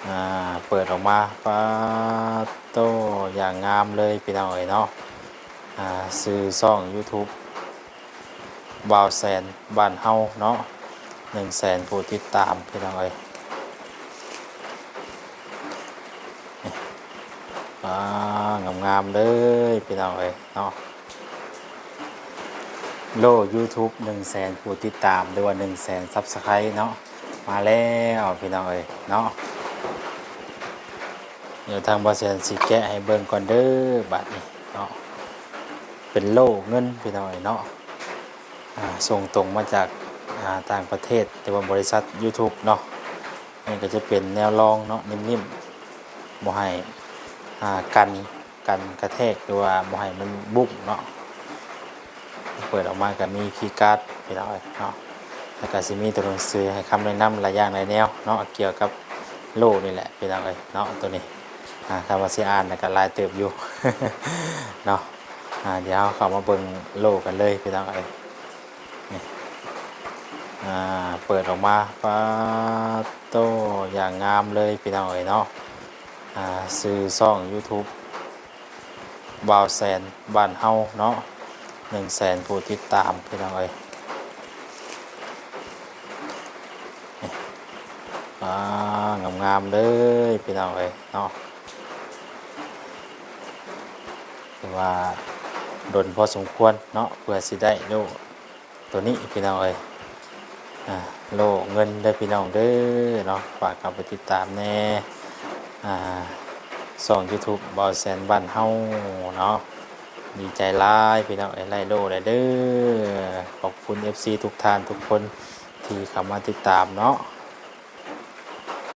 อ่าเปิดออกมาฟ้าโตอย่างงามเลยพี่น้องเนาะซื้อซ่อง YouTube บ่าวแสนบ้านเฮาเนาะ100,000ผู้ติดตามพี่น้องงามๆเลยพี่น้องเนาะโล่ YouTube 100,000ผู้ติดตามหรือว่า100,000 Subscribe เนาะมาแล้วพี่น้องเนาะเดี๋ยวทางบ่าวแสนสิแกะให้เบิ่งก่อนเด้อบัดนี้เนาะเป็นโล่เงินพี่น้องเนาะส่งตรงมาจากต่างประเทศแต่ว่าบริษัท YouTube เนาะนี่ก็จะเป็นแนวรองเนาะนิ่มๆบ่ให้กันกระแทกหรือว่าบ่ให้มันบุบเนาะเปิดออกมาก็มีคีย์การ์ดพี่น้องเนาะแล้วก็สิมีตัวหนังสือให้คำแนะนำหลายอย่างหลายแนวเนาะเกี่ยวกับโล่นี่แหละพี่น้องเนาะตัวนี้คำว่าสิอ่านแล้วก็ลายเติบอยู่ เนาะเดี๋ยวเข้ามาเบิ่งโล่กันเลยพี่น้องนี่เปิดออกมาฟ้าโตอย่างงามเลยพี่น้องเนาะซื้อซ่อง YouTube บ่าวแสนบ้านเฮาเนาะ100,000ผู้ติดตามพี่น้องงามๆเลยพี่น้องเนาะแต่ว่าโดนพอสมควรเนาะเพื่อสิได้โล่ตัวนี้พี่น้องโล่เงินได้พี่น้องเด้อเนาะฝากเข้าไปติดตามแน่ช่อง YouTube บ่าวแสนบ้านเฮาเนาะดีใจหลายพี่น้องไล่โล่ได้เด้อขอบคุณ FC ทุกท่านทุกคนที่เข้ามาติดตามเนาะ